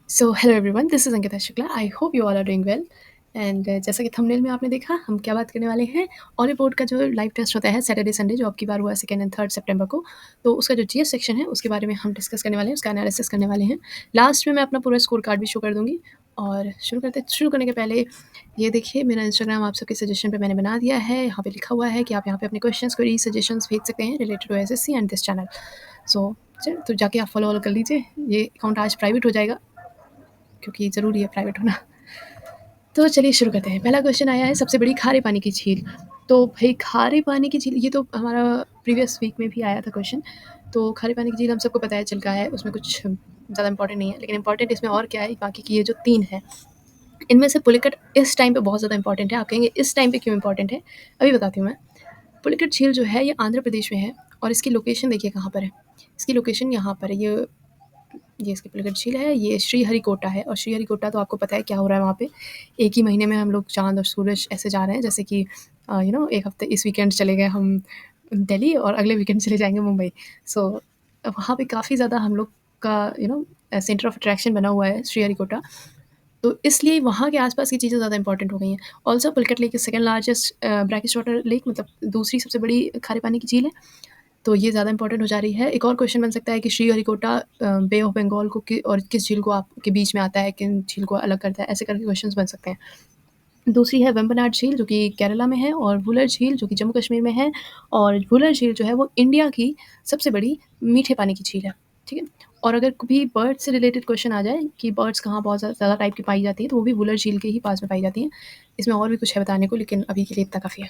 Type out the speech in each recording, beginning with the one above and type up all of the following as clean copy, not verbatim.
So hello everyone, this is Ankita Shukla. I hope you all are doing well. And जैसा कि thumbnail में आपने देखा, हम क्या बात करने वाले हैं। ऑल रिपोर्ट का जो लाइव टेस्ट होता है सैटरडे संडे, जो अब की बार हुआ 2 एंड 3 सितंबर को, तो उसका जो जीएस सेक्शन है उसके बारे में हम डिस्कस करने वाले हैं, उसका एनालिसिस करने वाले हैं। लास्ट में मैं अपना पूरा स्कोर कार्ड भी शो कर दूंगी। और शुरू करने के पहले ये देखिए, मेरा इंस्टाग्राम आप सबके सजेशन पे मैंने बना दिया है। यहाँ पे लिखा हुआ है कि आप यहाँ पे अपने क्वेश्चंस क्वेरी सजेशंस भेज सकते हैं related to SSC and this channel. So चल तो जाके आप फॉलो कर लीजिए। ये अकाउंट आज प्राइवेट हो जाएगा क्योंकि ज़रूरी है प्राइवेट होना। तो चलिए शुरू करते हैं। पहला क्वेश्चन आया है, सबसे बड़ी खारे पानी की झील। तो भाई खारे पानी की झील, ये तो हमारा प्रीवियस वीक में भी आया था क्वेश्चन। तो खारे पानी की झील हम सबको पता है, चिल्का है, उसमें कुछ ज़्यादा इंपॉर्टेंट नहीं है। लेकिन इंपॉर्टेंट इसमें और क्या है, बाकी की ये जो 3 है, इनमें से पुलिकट इस टाइम पे बहुत ज़्यादा इंपॉर्टेंट है। आप कहेंगे इस टाइम पे क्यों इंपॉर्टेंट है, अभी बताती हूँ मैं। पुलिकट झील जो है ये आंध्र प्रदेश में है, और इसकी लोकेशन देखिए कहाँ पर है। इसकी लोकेशन यहाँ पर है। ये इसकी पुलिकट झील है, ये श्रीहरिकोटा है। और श्रीहरिकोटा तो आपको पता है क्या हो रहा है वहाँ पे। एक ही महीने में हम लोग चाँद और सूरज ऐसे जा रहे हैं, जैसे कि एक हफ्ते इस वीकेंड चले गए हम दिल्ली, और अगले वीकेंड चले जाएँगे मुंबई। सो वहाँ पे काफ़ी ज़्यादा हम लोग का सेंटर ऑफ अट्रैक्शन बना हुआ है श्रीहरिकोटा। तो इसलिए वहाँ के आस-पास की चीज़ें ज़्यादा इंपॉर्टेंट हो गई हैं। Also Pulicat lake is second largest brackish water lake, मतलब दूसरी सबसे बड़ी खारे पानी की झील है। तो ये ज़्यादा इंपॉर्टेंट हो जा रही है। एक और क्वेश्चन बन सकता है कि श्रीहरिकोटा बे ऑफ बंगाल को और किस झील को आपके बीच में आता है, किन झील को अलग करता है, ऐसे करके क्वेश्चंस बन सकते हैं। दूसरी है वेम्बनाड झील, जो कि केरला में है, और वुलर झील जो कि जम्मू कश्मीर में है। और वुलर झील जो है वो इंडिया की सबसे बड़ी मीठे पानी की झील है। ठीक है। और अगर कभी बर्ड से रिलेटेड क्वेश्चन आ जाए कि बर्ड्स कहाँ बहुत ज़्यादा टाइप की पाई जाती है, तो वो भी वुलर झील के ही पास में पाई जाती हैं। इसमें और भी कुछ है बताने को, लेकिन अभी के लिए इतना काफ़ी है।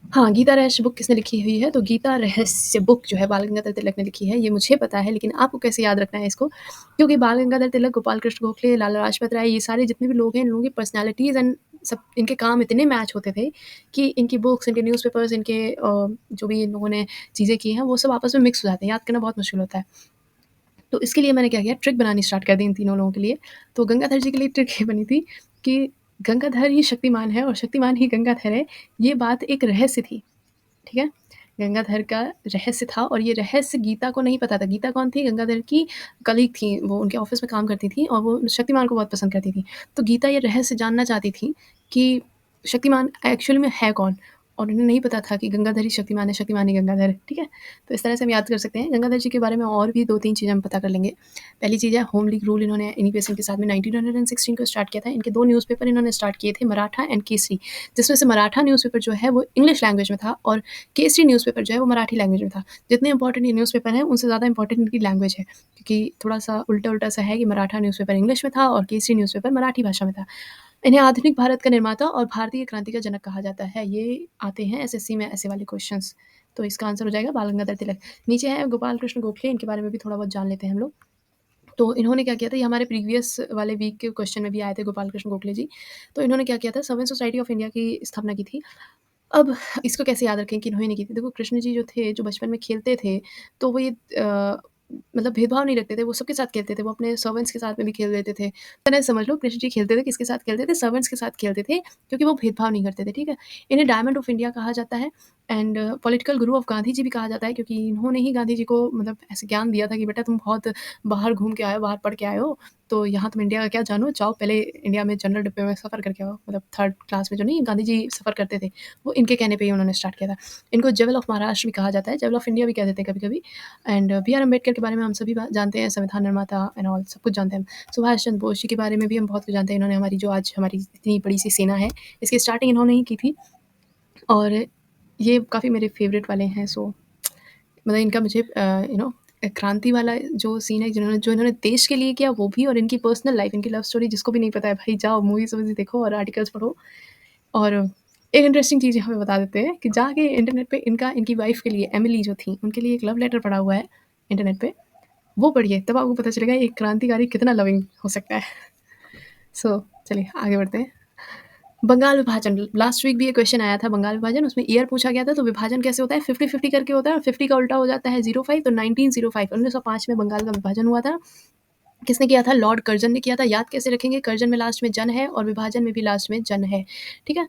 हाँ, गीता रहस्य बुक किसने लिखी हुई है? तो गीता रहस्य बुक जो है बाल गंगाधर तिलक ने लिखी है। ये मुझे पता है, लेकिन आपको कैसे याद रखना है इसको? क्योंकि बाल गंगाधर तिलक, गोपाल कृष्ण गोखले, लाला लाजपत राय, ये सारे जितने भी लोग हैं, इन लोगों की पर्सनैलिटीज़ एंड सब, इनके काम इतने मैच होते थे कि इनकी बुक्स, इनके न्यूज़पेपर्स, इनके जो भी इन लोगों ने चीज़ें की हैं, वो सब आपस में मिक्स हो जाते हैं। याद करना बहुत मुश्किल होता है। तो इसके लिए मैंने क्या किया, ट्रिक बनानी स्टार्ट कर दी इन तीनों लोगों के लिए। तो गंगाधर जी के लिए ट्रिक ये बनी थी कि गंगाधर ही शक्तिमान है और शक्तिमान ही गंगाधर है। ये बात एक रहस्य थी। ठीक है? गंगाधर का रहस्य था, और ये रहस्य गीता को नहीं पता था। गीता कौन थी? गंगाधर की कलीग थी, वो उनके ऑफ़िस में काम करती थी, और वो शक्तिमान को बहुत पसंद करती थी। तो गीता ये रहस्य जानना चाहती थी कि शक्तिमान एक्चुअल में है कौन? और उन्हें नहीं पता था कि गंगाधर ही शक्तिमान है, शक्तिमान ही गंगाधर है। ठीक है? तो इस तरह से हम याद कर सकते हैं। गंगाधर जी के बारे में और भी 2-3 चीज़ें हम पता कर लेंगे। पहली चीज़ है, होम लीग रूल इन्होंने इन्हीं पेशेंट के साथ में 1916 को स्टार्ट किया था। इनके 2 न्यूज़पेपर इन्होंने स्टार्ट किए थे, मराठा एंड केसरी। जिसमें से मराठा न्यूज़पेपर जो है वो इंग्लिश लैंग्वेज में था, और केसरी न्यूज़पेपर जो है वो मराठी लैंग्वेज में था। जितने इंपॉर्टेंट ये न्यूज़पेपर हैं, उनसे ज़्यादा इंपॉर्टेंट इनकी लैंग्वेज है, क्योंकि थोड़ा-सा उल्टा-उल्टा सा है कि मराठा न्यूज़पेपर इंग्लिश में था और केसरी न्यूज़पेपर मराठी भाषा में था। इन्हें आधुनिक भारत का निर्माता और भारतीय क्रांति का जनक कहा जाता है। ये आते हैं एसएससी में ऐसे वाले क्वेश्चंस। तो इसका आंसर हो जाएगा बाल गंगाधर तिलक। नीचे है गोपाल कृष्ण गोखले, इनके बारे में भी थोड़ा बहुत जान लेते हैं हम लोग। तो इन्होंने क्या किया था, ये हमारे प्रीवियस वाले वीक के क्वेश्चन में भी आए थे गोपाल कृष्ण गोखले जी। तो इन्होंने क्या किया था, सर्वेंट सोसाइटी ऑफ इंडिया की स्थापना की थी। अब इसको कैसे याद रखें कि इन्होंने की थी? देखो, कृष्ण जी जो थे, जो बचपन में खेलते थे, तो वो ये मतलब भेदभाव नहीं रखते थे, वो सबके साथ खेलते थे, वो अपने सर्वेंट्स के साथ में भी खेल लेते थे। तरह से समझ लो, कृष्ण जी खेलते थे, किसके साथ खेलते थे? सर्वेंट्स के साथ खेलते थे, क्योंकि वो भेदभाव नहीं करते थे, ठीक है? इन्हें डायमंड ऑफ इंडिया कहा जाता है, and political Guru of Gandhi ji भी कहा जाता है, क्योंकि इन्होंने ही गांधी जी को मतलब ऐसे ज्ञान दिया था कि बेटा तुम बहुत बाहर घूम के आए हो, बाहर पढ़ के आए हो, तो यहाँ तुम इंडिया का क्या जानो, जाओ पहले इंडिया में जनरल डिब्बे में सफ़र करके आओ। मतलब 3rd क्लास में जो नहीं गांधी जी सफ़र करते थे, वो इनके कहने पे ही उन्होंने स्टार्ट किया था। इनको जेवल ऑफ महाराष्ट्र भी कहा जाता है, जेवल ऑफ इंडिया भी कह देते हैं कभी-कभी। एंड बी आर अम्बेडकर के बारे में हम सभी जानते हैं, संविधान निर्माता एंड ऑल सब कुछ जानते हैं हम। सुभाष चंद्र बोस जी के बारे में भी हम बहुत कुछ जानते हैं। इन्होंने हमारी जो आज हमारी इतनी बड़ी सी सेना है, इसकी स्टार्टिंग इन्होंने ही की थी, और ये काफ़ी मेरे फेवरेट वाले हैं। सो मतलब इनका मुझे क्रांति वाला जो सीन है, जिन्होंने जो इन्होंने देश के लिए किया वो भी, और इनकी पर्सनल लाइफ, इनकी लव स्टोरी, जिसको भी नहीं पता है भाई जाओ मूवीज़ वूवीज़ देखो और आर्टिकल्स पढ़ो। और एक इंटरेस्टिंग चीज़ यहाँ पे बता देते हैं कि जाके इंटरनेट पे इनकी वाइफ़ के लिए, एमिली जो थी, उनके लिए एक लव लेटर पड़ा हुआ है इंटरनेट पे। वो पढ़िए, तब आपको पता चलेगा एक क्रांतिकारी कितना लविंग हो सकता है। सो चलिए आगे बढ़ते हैं। बंगाल विभाजन, लास्ट वीक भी ये क्वेश्चन आया था बंगाल विभाजन, उसमें ईयर पूछा गया था। तो विभाजन कैसे होता है, 50-50 करके होता है, और 50 का उल्टा हो जाता है 05। तो 1905 1905 में बंगाल का विभाजन हुआ था। किसने किया था? लॉर्ड कर्जन ने किया था। याद कैसे रखेंगे? कर्जन में लास्ट में जन है, और विभाजन में भी लास्ट में जन है। ठीक है?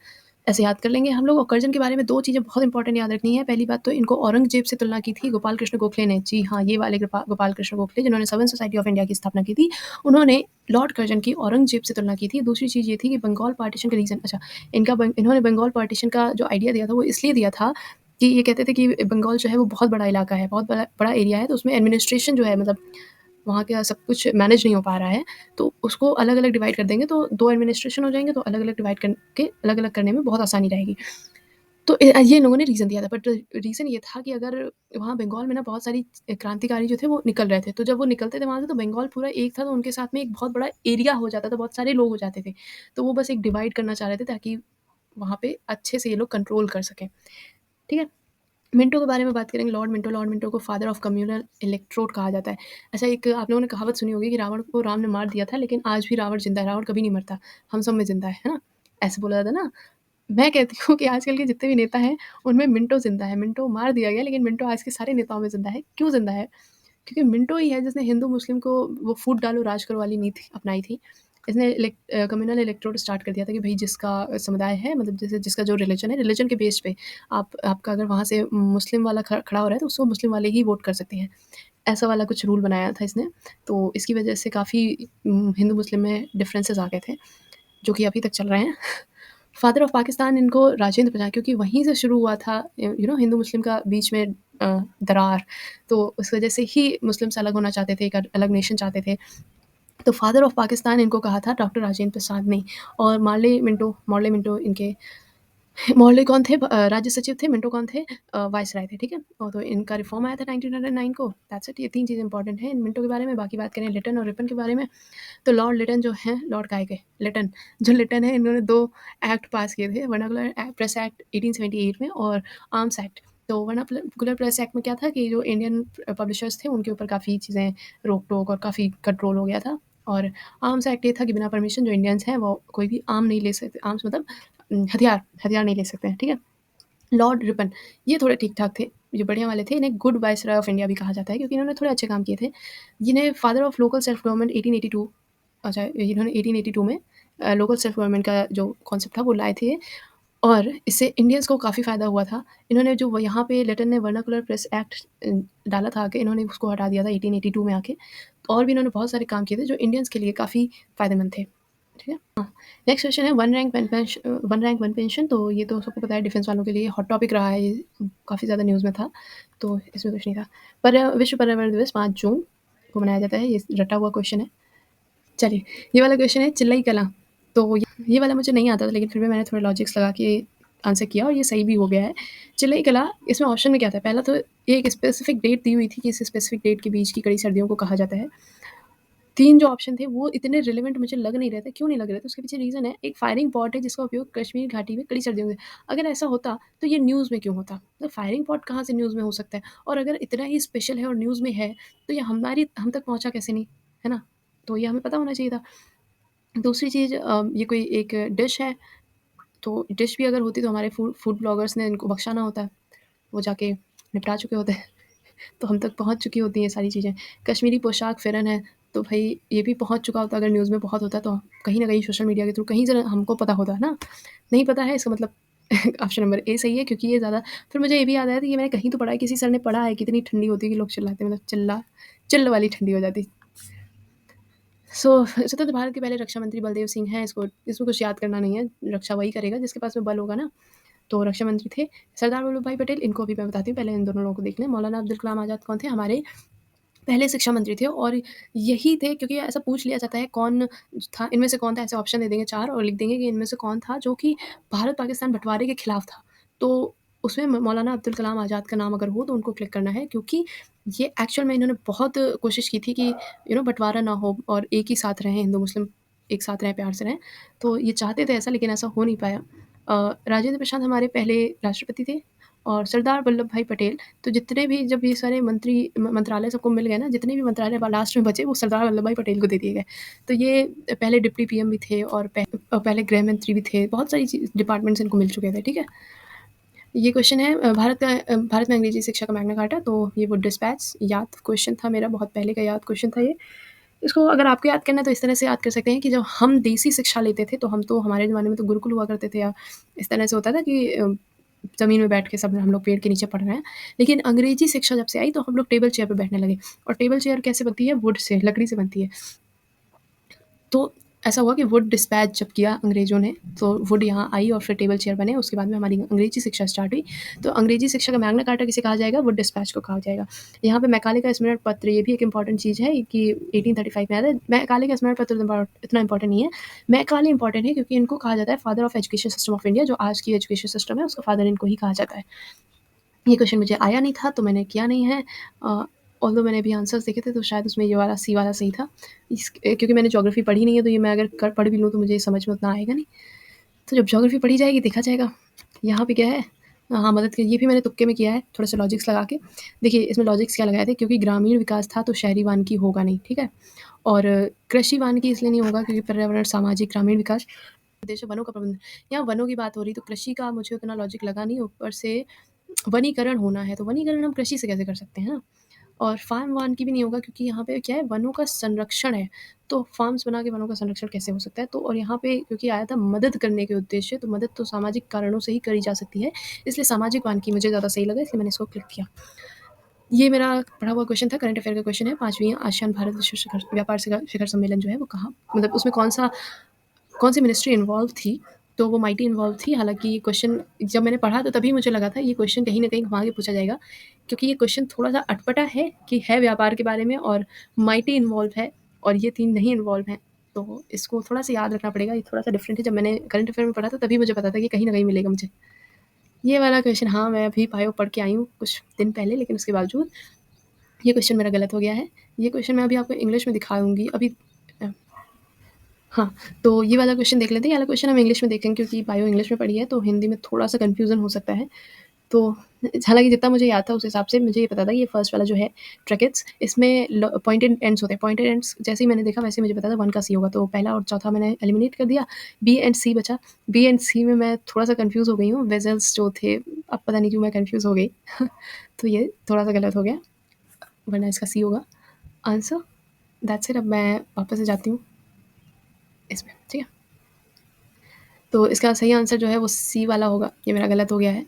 ऐसे याद कर लेंगे हम लोग। और कर्जन के बारे में 2 चीज़ें बहुत इंपॉर्टेंट याद रखनी है। पहली बात तो इनको औरंगज़ेब से तुलना की थी गोपाल कृष्ण गोखले ने। जी हाँ, ये वाले गोपाल कृष्ण गोखले जिन्होंने सवेन सोसाइटी ऑफ इंडिया की स्थापना की थी, उन्होंने लॉर्ड कर्जन की औरंगज़ेब से तुलना की थी। दूसरी चीज़ ये थी कि बंगाल पार्टीशन के रीज़न इन्होंने बंगाल पार्टीशन का जो आइडिया दिया था वो इसलिए दिया था कि ये कहते थे कि बंगाल जो है वो बहुत बड़ा इलाका है, बहुत बड़ा एरिया है, तो उसमें एडमिनिस्ट्रेशन जो है मतलब वहाँ का सब कुछ मैनेज नहीं हो पा रहा है, तो उसको अलग-अलग डिवाइड कर देंगे तो 2 एडमिनिस्ट्रेशन हो जाएँगे, तो अलग-अलग डिवाइड करके अलग-अलग करने में बहुत आसानी रहेगी। तो ये इन लोगों ने रीज़न दिया था, बट रीज़न ये था कि अगर वहाँ बंगाल में ना बहुत सारी क्रांतिकारी जो थे वो निकल रहे थे, तो जब वो निकलते थे वहाँ से तो बंगाल पूरा एक था, तो उनके साथ में एक बहुत बड़ा एरिया हो जाता था, बहुत सारे लोग हो जाते थे। तो वो बस एक डिवाइड करना चाह रहे थे ताकि वहाँ पे अच्छे से ये लोग कंट्रोल कर सकें, ठीक है? मिंटो के बारे में बात करेंगे। लॉर्ड मिंटो को फादर ऑफ कम्युनल इलेक्ट्रोड कहा जाता है। अच्छा, एक आप लोगों ने कहावत सुनी होगी कि रावण को राम ने मार दिया था, लेकिन आज भी रावण ज़िंदा है, रावण कभी नहीं मरता, हम सब में ज़िंदा है ना? ऐसे बोला जाता है ना? मैं कहती हूँ कि आजकल के जितने भी नेता हैं, उनमें मिंटो ज़िंदा है। मिंटो मार दिया गया, लेकिन मिंटो आज के सारे नेताओं में ज़िंदा है। क्यों ज़िंदा है? क्योंकि मिंटो ही है जिसने हिंदू-मुस्लिम को वो फूट डालो राज करो वाली नीति अपनाई थी। इसने कम्युनल इलेक्ट्रोड स्टार्ट कर दिया था कि भई जिसका समुदाय है, मतलब जैसे जिसका जो रिलिजन है, रिलिजन के बेस पे आपका अगर वहाँ से मुस्लिम वाला खड़ा हो रहा है, तो उसको मुस्लिम वाले ही वोट कर सकते हैं। ऐसा वाला कुछ रूल बनाया था इसने। तो इसकी वजह से काफ़ी हिंदू-मुस्लिम में डिफरेंसेस आ गए थे, जो कि अभी तक चल रहे हैं। फादर ऑफ पाकिस्तान इनको राजेंद्र प्रसाद, क्योंकि वहीं से शुरू हुआ था हिंदू मुस्लिम का बीच में दरार, तो उस वजह से ही मुस्लिम्स अलग होना चाहते थे, एक अलग नेशन चाहते थे। तो फादर ऑफ पाकिस्तान इनको कहा था डॉक्टर राजेंद्र प्रसाद ने। और मॉर्ले मिंटो इनके मॉर्ले कौन थे? राज्य सचिव थे, मिंटो कौन थे? वाइसराय थे, ठीक है? और तो इनका रिफ़ॉर्म आया था 1909 को, दैट्स इट। ये 3 चीज़ें इंपॉर्टेंट हैं इन मिंटो के बारे में। बाकी बात करें लिटन और रिपन के बारे में, तो लॉर्ड लिटन जो हैं, लॉर्ड काय के? लिटन। जो लिटन है, इन्होंने 2 एक्ट पास किए थे, वर्नाकुलर प्रेस एक्ट 1878 में और आर्म्स एक्ट। तो वर्नाकुलर प्रेस एक्ट में क्या था कि जो इंडियन पब्लिशर्स थे, उनके ऊपर काफ़ी चीज़ें रोक-टोक और काफ़ी कंट्रोल हो गया था। और आर्म्स एक्ट ये था कि बिना परमिशन जो इंडियंस हैं, वो कोई भी आर्म नहीं ले सकते। आर्म्स मतलब हथियार नहीं ले सकते हैं, ठीक है? लॉर्ड रिपन, ये थोड़े ठीक-ठाक थे, ये बढ़िया वाले थे। इन्हें गुड वाइसरॉय ऑफ इंडिया भी कहा जाता है, क्योंकि इन्होंने थोड़े अच्छे काम किए थे। जिन्हें father of local self government 1882, अच्छा, इन्होंने 1882 में लोकल सेल्फ गवर्नमेंट का जो कॉन्सेप्ट था वो लाए थे, और इससे इंडियंस को काफ़ी फ़ायदा हुआ था। इन्होंने जो यहाँ पे लिटन ने वर्नाकुलर प्रेस एक्ट डाला था आके, इन्होंने उसको हटा दिया था 1882 में आके। और भी इन्होंने बहुत सारे काम किए थे जो इंडियंस के लिए काफ़ी फ़ायदेमंद थे। ठीक है? हाँ, नेक्स्ट क्वेश्चन है वन रैंक वन पेंशन। तो ये तो सबको पता है, डिफेंस वालों के लिए हॉट टॉपिक रहा है ये, काफ़ी ज़्यादा न्यूज़ में था, तो इसमें कुछ नहीं था। विश्व पर्यावरण दिवस 5 जून को मनाया जाता है, ये रटा हुआ क्वेश्चन है। चलिए, ये वाला क्वेश्चन है चिल्लई कलां। तो ये वाला मुझे नहीं आता था, लेकिन फिर भी मैंने थोड़े लॉजिक्स लगा के आंसर किया और ये सही भी हो गया है। चिल्लई कलां, इसमें ऑप्शन में क्या था? पहला तो एक स्पेसिफिक डेट दी हुई थी कि इस स्पेसिफिक डेट के बीच की कड़ी सर्दियों को कहा जाता है। 3 जो ऑप्शन थे वो इतने रिलेवेंट मुझे लग नहीं रहे थे। क्यों नहीं लग रहे थे? उसके पीछे रीज़न है, एक फायरिंग पॉट है जिसका उपयोग कश्मीर घाटी में कड़ी सर्दियों में। अगर ऐसा होता तो ये न्यूज़ में क्यों होता? तो फायरिंग पॉट कहाँ से न्यूज़ में हो सकता है? और अगर इतना ही स्पेशल है और न्यूज़ में है, तो ये हम तक पहुँचा कैसे नहीं? है ना? तो ये हमें पता होना चाहिए था। दूसरी चीज़, ये कोई एक डिश है, तो डिश भी अगर होती तो हमारे फूड ब्लॉगर्स ने इनको बख्शा ना होता। वो जाके निपटा चुके होते। तो हम तक पहुँच चुकी होती हैं ये सारी चीज़ें। कश्मीरी पोशाक फ़िरन है, तो भई ये भी पहुँच चुका होता अगर न्यूज़ में बहुत होता, तो कहीं न कहीं सोशल मीडिया के थ्रू कहीं से हमको पता होता, है ना? नहीं पता है, इसका मतलब ऑप्शन नंबर ए सही है, क्योंकि ये ज़्यादा। फिर मुझे ये भी याद आया था, ये मैंने कहीं तो पढ़ा है, किसी सर ने पढ़ा है कि इतनी ठंडी होती है कि लोग चिल्लाते हैं, मतलब चिल्ल वाली ठंडी हो जाती। स्वतंत्र भारत के पहले रक्षा मंत्री बलदेव सिंह हैं, इसमें कुछ याद करना नहीं है, रक्षा वही करेगा जिसके पास में बल होगा ना। तो रक्षा मंत्री थे सरदार वल्लभ भाई पटेल, इनको अभी मैं बताती हूँ, पहले इन दोनों लोगों को देख लें। मौलाना अब्दुल कलाम आज़ाद कौन थे? हमारे पहले शिक्षा मंत्री थे, और यही थे, क्योंकि ऐसा पूछ लिया जाता है कौन था, इनमें से कौन था, ऐसे ऑप्शन दे देंगे 4 और लिख देंगे कि इनमें से कौन था जो कि भारत-पाकिस्तान बँटवारे के खिलाफ था। तो उसमें मौलाना अब्दुल कलाम आज़ाद का नाम अगर हो तो उनको क्लिक करना है, क्योंकि ये एक्चुअल में इन्होंने बहुत कोशिश की थी कि बँटवारा ना हो और एक ही साथ रहें, हिंदू-मुस्लिम एक साथ रहें, प्यार से रहें। तो ये चाहते थे ऐसा, लेकिन ऐसा हो नहीं पाया। राजेंद्र प्रसाद हमारे पहले राष्ट्रपति थे, और सरदार वल्लभ भाई पटेल, तो जितने भी, जब ये सारे मंत्रालय सबको मिल गए ना, जितने भी मंत्रालय लास्ट में बचे वो सरदार वल्लभ भाई पटेल को दे दिए गए। तो ये पहले डिप्टी पीएम भी थे, और पहले गृह मंत्री भी थे, बहुत सारी डिपार्टमेंट्स इनको मिल चुके थे, ठीक है? ये क्वेश्चन है, भारत में अंग्रेजी शिक्षा का मैग्ना कार्टा, तो ये वो डिस्पैच याद क्वेश्चन था मेरा, बहुत पहले का याद क्वेश्चन था ये। इसको अगर आपको याद करना है तो इस तरह से याद कर सकते हैं कि जब हम देसी शिक्षा लेते थे, तो हम तो हमारे ज़माने में तो गुरुकुल हुआ करते थे, या इस तरह से होता था कि ज़मीन में बैठ के सब हम लोग पेड़ के नीचे पढ़ रहे हैं। लेकिन अंग्रेज़ी शिक्षा जब से आई तो हम लोग टेबल चेयर पे बैठने लगे, और टेबल चेयर कैसे बनती है? वुड से, लकड़ी से बनती है। तो ऐसा हुआ कि वुड डिस्पैच जब किया अंग्रेज़ों ने, तो वुड यहाँ आई और फिर टेबल चेयर बने, उसके बाद में हमारी अंग्रेज़ी शिक्षा स्टार्ट हुई। तो अंग्रेज़ी शिक्षा का मैग्ना कार्टा किसे कहा जाएगा? वुड डिस्पैच को कहा जाएगा। यहाँ पे मैकाले का स्मरण पत्र, ये भी एक इंपॉर्टेंट चीज़ है कि 1835 में आया था। मैकाले का स्मरण पत्र इतना इंपॉर्टेंट नहीं है। मैकाले इंपॉर्टेंट है क्योंकि इनको कहा जाता है father of education system of India, जो आज की एजुकेशन सिस्टम है, उसका फादर इनको ही कहा जाता है। ये क्वेश्चन मुझे आया नहीं था, तो मैंने किया नहीं है। ऑल्दो मैंने अभी आंसर्स देखे थे, तो शायद उसमें ये वाला सी वाला सही था। क्योंकि मैंने ज्योग्राफी पढ़ी नहीं है, तो ये मैं अगर पढ़ भी लूँ तो मुझे समझ में उतना आएगा नहीं। तो जब ज्योग्राफी पढ़ी जाएगी देखा जाएगा। यहाँ पे क्या है? हाँ, मदद की, ये भी मैंने तुक्के में किया है, थोड़ा सा लॉजिक्स लगा के। देखिए इसमें लॉजिक्स क्या लगाए थे, क्योंकि ग्रामीण विकास था तो शहरी वानिकी होगा नहीं, ठीक है? और कृषि वानिकी इसलिए नहीं होगा क्योंकि पर्यावरण, सामाजिक, ग्रामीण विकास, उद्देश्य वनों का प्रबंधन। यहाँ वनों की बात हो रही, तो कृषि का मुझे उतना लॉजिक लगा नहीं, ऊपर से वनीकरण होना है, तो वनीकरण हम कृषि से कैसे कर सकते हैं ना? और फार्म वन की भी नहीं होगा क्योंकि यहाँ पे क्या है, वनों का संरक्षण है, तो फार्म्स बना के वनों का संरक्षण कैसे हो सकता है? तो और यहाँ पे क्योंकि आया था मदद करने के उद्देश्य, तो मदद तो सामाजिक कारणों से ही करी जा सकती है, इसलिए सामाजिक वानिकी मुझे ज़्यादा सही लगा, इसलिए मैंने इसको क्लिक किया। ये मेरा पढ़ा हुआ क्वेश्चन था, करंट अफेयर का क्वेश्चन है। 5वीं आसियान भारत विश्व शिखर व्यापार शिखर सम्मेलन जो है वो कहाँ, मतलब उसमें कौन सी मिनिस्ट्री इन्वॉल्व थी? तो वो माइटी इन्वॉल्व थी। हालाँकि ये क्वेश्चन जब मैंने पढ़ा तो तभी मुझे लगा था ये क्वेश्चन कहीं न कहीं घुमा के पूछा जाएगा, क्योंकि ये क्वेश्चन थोड़ा-सा अटपटा है कि है व्यापार के बारे में और माइटी इन्वॉल्व है और ये 3 नहीं इन्वॉल्व हैं। तो इसको थोड़ा-सा याद रखना पड़ेगा, ये थोड़ा-सा डिफरेंट है। जब मैंने करंट अफेयर में पढ़ा था तभी मुझे पता था कि कहीं न कहीं मिलेगा मुझे। ये वाला क्वेश्चन, हाँ, मैं अभी बायो पढ़ के आई हूँ कुछ दिन पहले, लेकिन उसके बावजूद ये क्वेश्चन मेरा गलत हो गया है। ये क्वेश्चन मैं अभी आपको इंग्लिश में दिखाऊँगी अभी। अ, हाँ, तो ये वाला क्वेश्चन देख लेते हैं। ये वाला क्वेश्चन हम इंग्लिश में देखेंगे क्योंकि बायो इंग्लिश में पढ़ी है, तो हिंदी में थोड़ा-सा कन्फ्यूज़न हो सकता है। तो हालाँकि जितना मुझे याद था उस हिसाब से मुझे ये पता था कि ये फर्स्ट वाला जो है ट्रैकेट्स, इसमें पॉइंटेड एंड्स होते हैं। पॉइंटेड एंड्स जैसे ही मैंने देखा वैसे ही मुझे पता था 1 का सी होगा, तो पहला और चौथा मैंने एलिमिनेट कर दिया, बी एंड सी बचा। बी एंड सी में मैं थोड़ा-सा कन्फ्यूज़ हो गई हूँ, वेसल्स जो थे, अब पता नहीं क्यों मैं कन्फ्यूज़ हो गई। तो ये थोड़ा-सा गलत हो गया, वरना इसका सी होगा आंसर। That's it. अब मैं वापस से जाती हूँ इसमें, ठीक है? तो इसका सही आंसर जो है वो सी वाला होगा, ये मेरा गलत हो गया है।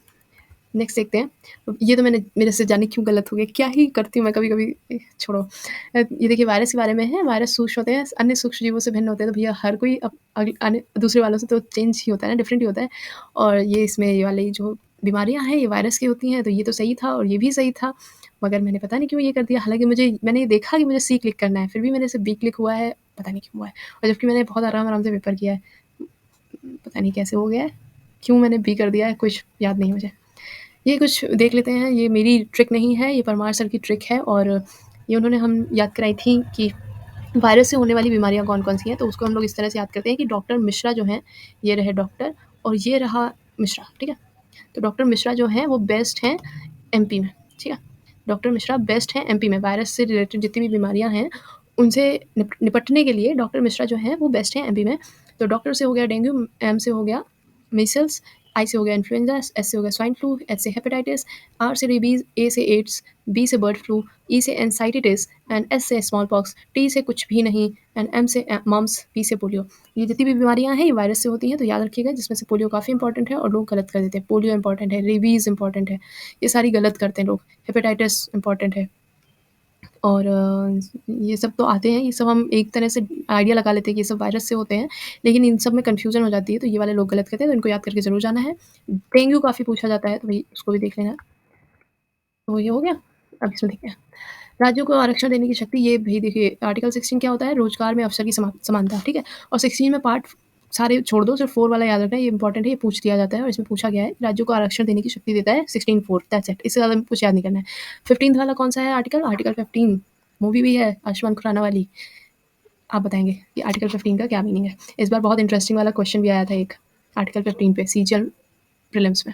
नेक्स्ट देखते हैं। ये तो मैंने मेरे से जाने क्यों गलत हो गया, क्या ही करती हूँ मैं कभी-कभी, छोड़ो। ये देखिए वायरस के बारे में है, वायरस सूक्ष्म होते हैं, अन्य सूक्ष्म जीवों से भिन्न होते हैं, तो भैया हर कोई अन्य दूसरे वालों से तो चेंज ही होता है ना, डिफरेंट ही होता है। और ये इसमें ये वाली जो बीमारियाँ हैं ये वायरस की होती हैं, तो ये तो सही था और ये भी सही था, मगर मैंने पता नहीं क्यों ये कर दिया। हालाँकि मैंने ये देखा कि मुझे सी क्लिक करना है, फिर भी मेरे से बी क्लिक हुआ है, पता नहीं क्यों हुआ है। और जबकि मैंने बहुत आराम-आराम से पेपर किया है, पता नहीं कैसे हो गया है, क्यों मैंने बी कर दिया है, कुछ याद नहीं मुझे। ये कुछ देख लेते हैं, ये मेरी ट्रिक नहीं है, ये परमार सर की ट्रिक है, और ये उन्होंने हम याद कराई थी कि वायरस से होने वाली बीमारियाँ कौन-कौन सी हैं, तो उसको हम लोग इस तरह से याद करते हैं कि डॉक्टर मिश्रा जो हैं, ये रहे डॉक्टर और ये रहा मिश्रा, ठीक है? तो डॉक्टर मिश्रा जो हैं वो बेस्ट हैं एमपी में, ठीक है? डॉक्टर मिश्रा बेस्ट हैं एमपी में, वायरस से रिलेटेड जितनी भी बीमारियाँ हैं, उनसे निपटने के लिए डॉक्टर मिश्रा जो हैं वो बेस्ट हैं एमपी में। तो डॉक्टर से हो गया डेंगू, एम से हो गया मीसल्स, आई से हो गया इन्फ्लुएंजा, एस से हो गया स्वाइन फ्लू, एच से हेपेटाइटिस, आर से रेबीज़, ए से एड्स, बी से बर्ड फ्लू, ई से एनसाइटिस एंड एस से स्मॉल पॉक्स, टी से कुछ भी नहीं एंड एम से मम्प्स, पी से पोलियो। ये जितनी भी बीमारियाँ हैं ये वायरस से होती हैं, तो याद रखिएगा, जिसमें से पोलियो काफ़ी इंपॉर्टेंट है और लोग गलत कर देते हैं। पोलियो इंपॉर्टेंट है, रेबीज़ इंपॉर्टेंट है, ये सारी गलत करते हैं लोग। हेपेटाइटिस इंपॉर्टेंट है, और ये सब तो आते हैं, ये सब हम एक तरह से आइडिया लगा लेते हैं कि ये सब वायरस से होते हैं, लेकिन इन सब में कन्फ्यूज़न हो जाती है, तो ये वाले लोग गलत करते हैं, तो इनको याद करके ज़रूर जाना है। डेंगू काफ़ी पूछा जाता है, तो भई उसको भी देख लेना। तो ये हो गया, अब इसमें देखते हैं। राज्यों को आरक्षण देने की शक्ति, ये भई देखिए आर्टिकल 16 क्या होता है? रोज़गार में अवसर की समानता, ठीक है? और 16 में पार्ट सारे छोड़ दो, सिर्फ 4 वाला याद रखना है, ये इंपॉर्टेंट है, ये पूछ दिया जाता है और इसमें पूछा गया है, राज्यों को आरक्षण देने की शक्ति देता है 16 4, दैट्स इट, इससे ज़्यादा कुछ याद नहीं करना है। 15th वाला कौन-सा है आर्टिकल? आर्टिकल 15, मूवी भी है आयुष्मान खुराना वाली। आप बताएँगे कि आर्टिकल 15 का क्या मीनिंग है? इस बार बहुत इंटरेस्टिंग वाला क्वेश्चन भी आया था एक, आर्टिकल 15 पे सीजीएल प्रीलिम्स में।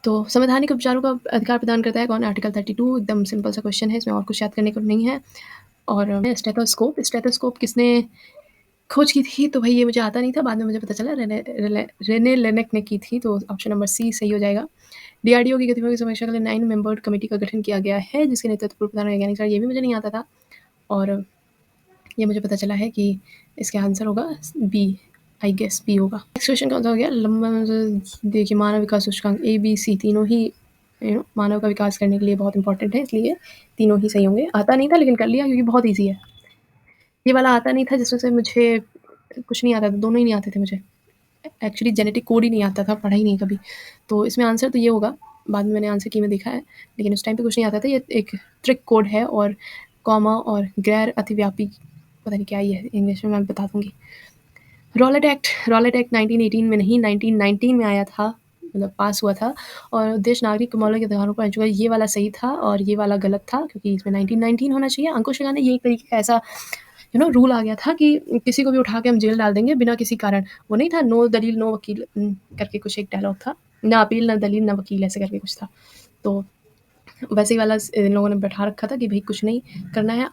तो संवैधानिक उपचारों का अधिकार प्रदान करता है कौन? आर्टिकल 32, एकदम सिंपल सा क्वेश्चन है, इसमें और कुछ याद करने को नहीं है। और स्टेथोस्कोप किसने खोज की थी? तो भई ये मुझे आता नहीं था, बाद में मुझे पता चला रेने लेनेक ने की थी, तो ऑप्शन नंबर सी सही हो जाएगा। डीआरडीओ की गतिविधियों की समीक्षा के लिए 9 मेंबर्ड कमेटी का गठन किया गया है, जिसके नेतृत्व पूर्व प्रधान वैज्ञानिक, सर ये भी मुझे नहीं आता था। और ये मुझे पता चला है कि इसका आंसर होगा बी, आई गेस बी होगा। नेक्स्ट क्वेश्चन कौन सा हो गया? लंबा देखिए, मानव विकास सूचकांक ए बी सी तीनों ही मानव का विकास करने के लिए बहुत इंपॉर्टेंट है, इसलिए तीनों ही सही होंगे। आता नहीं था लेकिन कर लिया क्योंकि बहुत ईजी है। ये वाला आता नहीं था जिसमें से मुझे कुछ नहीं आता था, दोनों ही नहीं आते थे मुझे। एक्चुअली जेनेटिक कोड ही नहीं आता था, पढ़ा ही नहीं कभी। तो इसमें आंसर तो ये होगा, बाद में मैंने आंसर की में देखा है, लेकिन उस टाइम पे कुछ नहीं आता था। ये एक ट्रिक कोड है और कॉमा और गैर अतिव्यापी पता नहीं क्या ही है, इंग्लिश में मैं बता दूँगी। रॉलेट एक्ट 1918 में नहीं 1919 में आया था, मतलब पास हुआ था, और देश नागरिक को मौलिक अधिकारों पर जो है ये वाला सही था और ये वाला गलत था, क्योंकि इसमें 1919 होना चाहिए। अंकुश लगाने ये एक तरीके का ऐसा रूल आ गया था कि किसी को भी उठा के हम जेल डाल देंगे बिना किसी कारण। वो नहीं था, नो दलील नो वकील करके कुछ एक डायलॉग था, ना अपील ना दलील ना वकील, ऐसे करके कुछ था। तो वैसे ही वाला इन लोगों ने बैठा रखा था कि भाई कुछ नहीं करना है,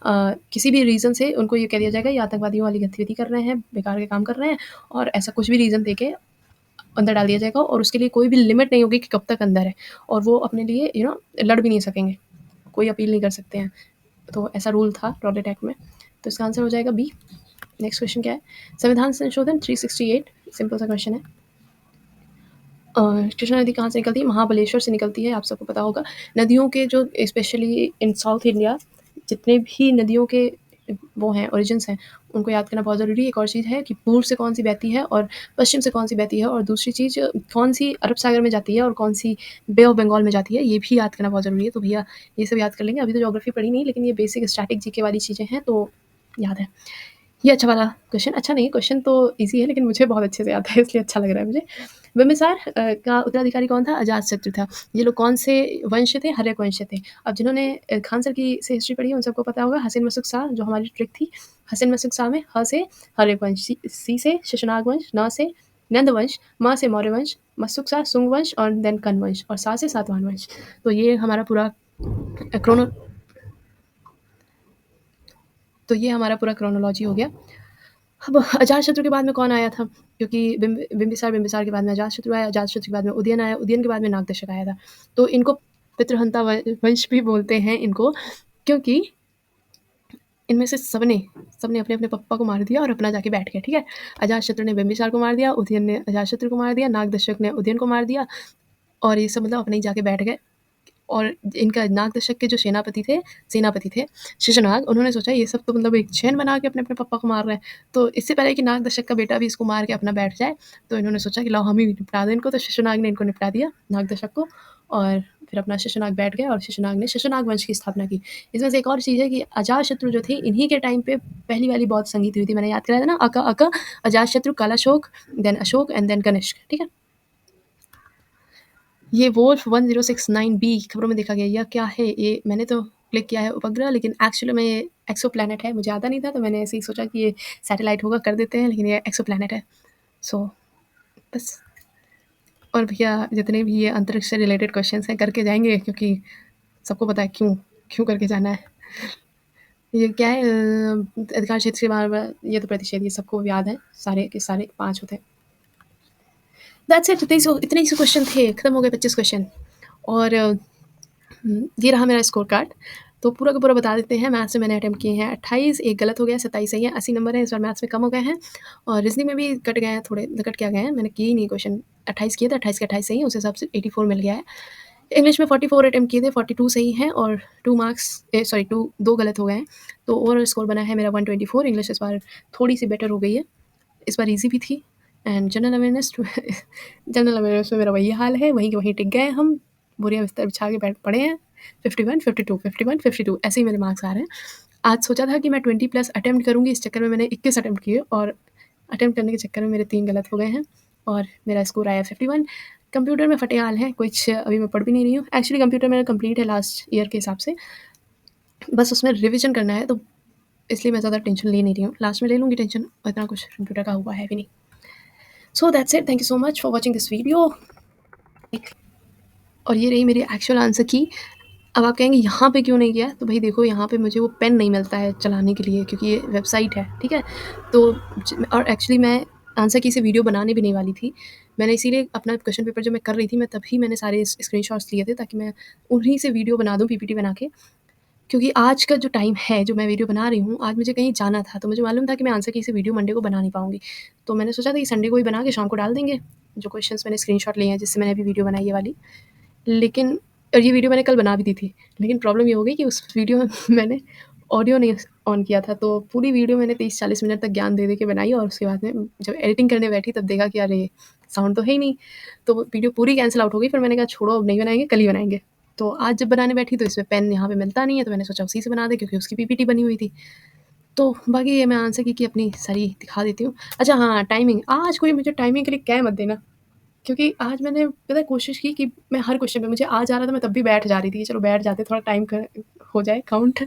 किसी भी रीज़न से उनको ये कह दिया जाएगा ये आतंकवादियों वाली गतिविधि कर रहे हैं, बेकार के काम कर रहे हैं, और ऐसा कुछ भी रीज़न देके अंदर डाल दिया जाएगा, और उसके लिए कोई भी लिमिट नहीं होगी कि कब तक अंदर है, और वो अपने लिए लड़ भी नहीं सकेंगे, कोई अपील नहीं कर सकते हैं। तो ऐसा रूल था रॉलेट एक्ट में। तो इसका आंसर हो जाएगा बी। नेक्स्ट क्वेश्चन क्या है? संविधान संशोधन 368, सिंपल सा क्वेश्चन है। कृष्णा नदी कहाँ से निकलती है? महाबलेश्वर से निकलती है, आप सबको पता होगा। नदियों के जो स्पेशली इन साउथ इंडिया जितने भी नदियों के वो हैं ओरिजिन्स हैं, उनको याद करना बहुत ज़रूरी है। एक और चीज़ है कि पूर्व से कौन सी बहती है और पश्चिम से कौन सी बहती है, और दूसरी चीज़ कौन सी अरब सागर में जाती है और कौन सी बे ऑफ बंगाल में जाती है, ये भी याद करना बहुत ज़रूरी है। तो भैया ये सब याद कर लेंगे। अभी तो ज्योग्राफी पढ़ी नहीं, लेकिन ये बेसिक स्टैटिक जीके वाली चीज़ें हैं तो याद है। ये अच्छा वाला क्वेश्चन, अच्छा नहीं क्वेश्चन तो ईज़ी है, लेकिन मुझे बहुत अच्छे से याद है इसलिए अच्छा लग रहा है मुझे। बिम्बिसार का उत्तराधिकारी कौन था? अजातशत्रु था। ये लोग कौन से वंश थे? हर्यक वंश से थे। अब जिन्होंने खान सर की से हिस्ट्री पढ़ी है उन सबको पता होगा, हसन मसुक शाह जो हमारी ट्रिक थी, हसन मसुक शाह में ह से हर्यक वंश, सी से शशनाग वंश, न से नंद वंश, म से मौर्य वंश, मसुक शाह सुंग वंश और देन कन वंश, और सा से सातवाहन वंश। तो ये हमारा पूरा क्रोनो तो ये हमारा पूरा क्रोनोलॉजी हो गया। अब अजातशत्रु के बाद में कौन आया था? क्योंकि बिंबिसार के बाद में अजातशत्रु आया, अजातशत्रु के बाद में उदयन आया, उदयन के बाद में नागदशक आया था। तो इनको पितृहंता वंश भी बोलते हैं इनको, क्योंकि इनमें से सबने सबने अपने-अपने पप्पा को मार दिया और अपना जाके बैठ गए, ठीक है? अजातशत्रु ने बिंबिसार को मार दिया, उदयन ने अजातशत्रु को मार दिया, नागदशक ने उदयन को मार दिया, और ये सब मतलब अपने ही जाके बैठ गए। और इनका नागदशक के जो सेनापति थे शिशुनाग, उन्होंने सोचा ये सब तो मतलब एक चैन बना के अपने-अपने पापा को मार रहे हैं। तो इससे पहले कि नागदशक का बेटा भी इसको मार के अपना बैठ जाए, तो इन्होंने सोचा कि लाओ हम ही निपटा दें इनको, तो शिशुनाग ने इनको निपटा दिया, नागदशक को, और फिर अपना शिशुनाग बैठ गए और शिशुनाग ने शिशुनाग वंश की स्थापना की। इसमें से एक और चीज़ है कि अजातशत्रु जो थे, इन्हीं के टाइम पे पहली वाली बौद्ध संगीत हुई थी। मैंने याद कराया था ना, अका, Ajatashatru, Kalashok, then Ashoka and then Kanishka, ठीक है? ये वोल्फ 1069 बी खबरों में देखा गया, यह क्या है? ये मैंने तो क्लिक किया है उपग्रह, लेकिन एक्चुअली में ये एक्सोप्लैनेट है। मुझे आता नहीं था तो मैंने ऐसे ही सोचा कि ये सैटेलाइट होगा, कर देते हैं, लेकिन ये एक्सोप्लैनेट है। सो बस। और भैया जितने भी ये अंतरिक्ष से रिलेटेड क्वेश्चंस हैं करके जाएंगे, क्योंकि सबको पता है क्यों क्यों करके जाना है। ये क्या है? अधिकार क्षेत्र के बारे में, ये तो प्रतिषेध, ये सबको याद है, सारे के सारे 5 होते हैं। दैट्स इट, इतने ही क्वेश्चन थे, खत्म हो गए 25 क्वेश्चन। और ये रहा मेरा स्कोर कार्ड। तो पूरा का पूरा बता देते हैं। मैथ्स में मैंने अटेम्प्ट किए हैं 28, एक गलत हो गया, 27 सही है, 80 नंबर है। इस बार मैथ्स में कम हो गए हैं, और रीजनिंग में भी कट गए हैं, थोड़े कट क्या गए हैं, मैंने किए ही नहीं क्वेश्चन। 28 किए थे, 28 के 28 सही है, उस हिसाब से 84 मिल गया है। इंग्लिश में 44 अटेम्प्ट किए थे, 42 सही हैं, और 2 मार्क्स सॉरी 2 गलत हो गए हैं। तो ओवरऑल स्कोर बना है मेरा 124। इंग्लिश इस बार थोड़ी सी बेटर हो गई है, इस बार ईजी भी थी। And general awareness general awareness में मेरा वही हाल है, वहीं के वहीं टिक गए हम, बोरिया बिस्तर बिछा के बैठ पड़े हैं। 51, 52, 51, 52 ऐसे ही मेरे मार्क्स आ रहे हैं। आज सोचा था कि मैं 20 प्लस अटेम्प्ट करूँगी, इस चक्कर में मैंने 21 अटेम्प्ट किए, और अटेम्प्ट करने के चक्कर में मेरे 3 गलत हो गए हैं, और मेरा स्कोर आया 51। कंप्यूटर में फटे हाल हैं, कुछ अभी मैं पढ़ भी नहीं रही हूँ। एक्चुअली कंप्यूटर मेरा कंप्लीट है लास्ट ईयर के हिसाब से, बस उसमें रिविजन करना है, तो इसलिए मैं ज़्यादा टेंशन ले नहीं रही हूँ। लास्ट में ले लूँगी टेंशन, इतना कुछ कंप्यूटर का हुआ है भी नहीं। So that's it, thank you so much for watching this video. और ये रही मेरी एक्चुअल आंसर की। अब आप कहेंगे यहाँ पे क्यों नहीं किया? तो भाई देखो, यहाँ पे मुझे वो पेन नहीं मिलता है चलाने के लिए, क्योंकि ये वेबसाइट है, ठीक है? तो और एक्चुअली मैं आंसर की से वीडियो बनाने भी नहीं वाली थी। मैंने इसीलिए अपना क्वेश्चन पेपर जब मैं कर रही थी, मैं तभी मैंने सारे स्क्रीनशॉट्स लिए थे, ताकि मैं उन्हीं से वीडियो बना दूँ, पीपीटी बना के। क्योंकि आज का जो टाइम है, जो मैं वीडियो बना रही हूँ, आज मुझे कहीं जाना था, तो मुझे मालूम था कि मैं आंसर की से वीडियो मंडे को बना नहीं पाऊँगी। तो मैंने सोचा था कि संडे को ही बना के शाम को डाल देंगे, जो क्वेश्चंस मैंने स्क्रीनशॉट लिए हैं, जिससे मैंने अभी वीडियो बनाई ये वाली। लेकिन और ये वीडियो मैंने कल बना भी दी थी, लेकिन प्रॉब्लम ये हो गई कि उस वीडियो में मैंने ऑडियो नहीं ऑन किया था, तो पूरी वीडियो मैंने 30-40 मिनट तक ज्ञान दे के बनाई और उसके बाद में जब एडिटिंग करने बैठी तब देखा कि अरे! साउंड तो है ही नहीं, तो वो वीडियो पूरी कैंसल आउट हो गई। फिर मैंने कहा छोड़ो अब नहीं बनाएँगे, कल ही बनाएँगे। तो आज जब बनाने बैठी तो इसमें पेन यहाँ पे मिलता नहीं है, तो मैंने सोचा उसी से बना दें क्योंकि उसकी पीपीटी बनी हुई थी। तो बाकी ये मैं आंसर की अपनी सारी दिखा देती हूँ। अच्छा हाँ, टाइमिंग आज कोई मुझे टाइमिंग के लिए कह मत देना। क्योंकि आज मैंने पता है कोशिश की कि मैं हर क्वेश्चन पे मुझे आ जा रहा था, मैं तब भी बैठ जा रही थी कि चलो बैठ जाते थोड़ा टाइम हो जाए काउंट।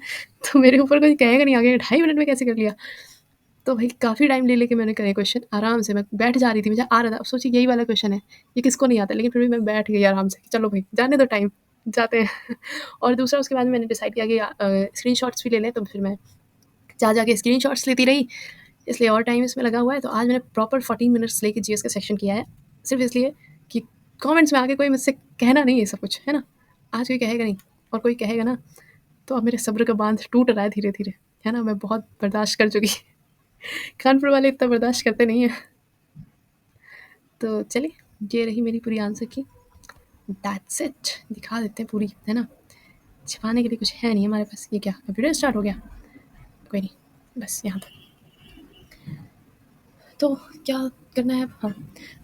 तो मेरे ऊपर कोई कहेगा नहीं आगे 2.5 मिनट में कैसे कर लिया। तो भाई काफ़ी टाइम ले लेके मैंने करे क्वेश्चन आराम से, मैं बैठ जा रही थी, मुझे आ रहा था। अब सोचिए यही वाला क्वेश्चन है, ये किसको नहीं आता, लेकिन फिर भी मैं बैठ गई आराम से कि चलो भाई जाने दो टाइम, जाते हैं। और दूसरा उसके बाद मैंने डिसाइड किया कि स्क्रीन शॉट्स भी ले लें, तो फिर मैं जा जाके स्क्रीन शॉट्स लेती रही, इसलिए और टाइम इसमें लगा हुआ है। तो आज मैंने प्रॉपर 14 मिनट्स लेके जीएस का सेक्शन किया है, सिर्फ इसलिए कि कमेंट्स में आके कोई मुझसे कहना नहीं है सब कुछ, है ना? आज कोई कहेगा नहीं, और कोई कहेगा ना तो अब मेरे सब्र का बांध टूट रहा है धीरे-धीरे, है ना? मैं बहुत बर्दाश्त कर चुकी। कानपुर वाले इतना बर्दाश्त करते नहीं हैं। तो चलिए, ये रही मेरी पूरी आंसर की। दैट्स इट, दिखा देते हैं पूरी, है ना? छिपाने के लिए कुछ है नहीं हमारे पास। ये क्या अब वीडियो स्टार्ट हो गया? कोई नहीं, बस यहाँ तक। तो क्या करना है अब? हाँ,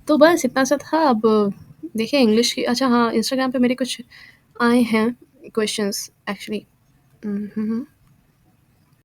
तो बस इतना सा था। अब देखिए इंग्लिश की, अच्छा हाँ, इंस्टाग्राम पे मेरे कुछ आए हैं क्वेश्चंस एक्चुअली।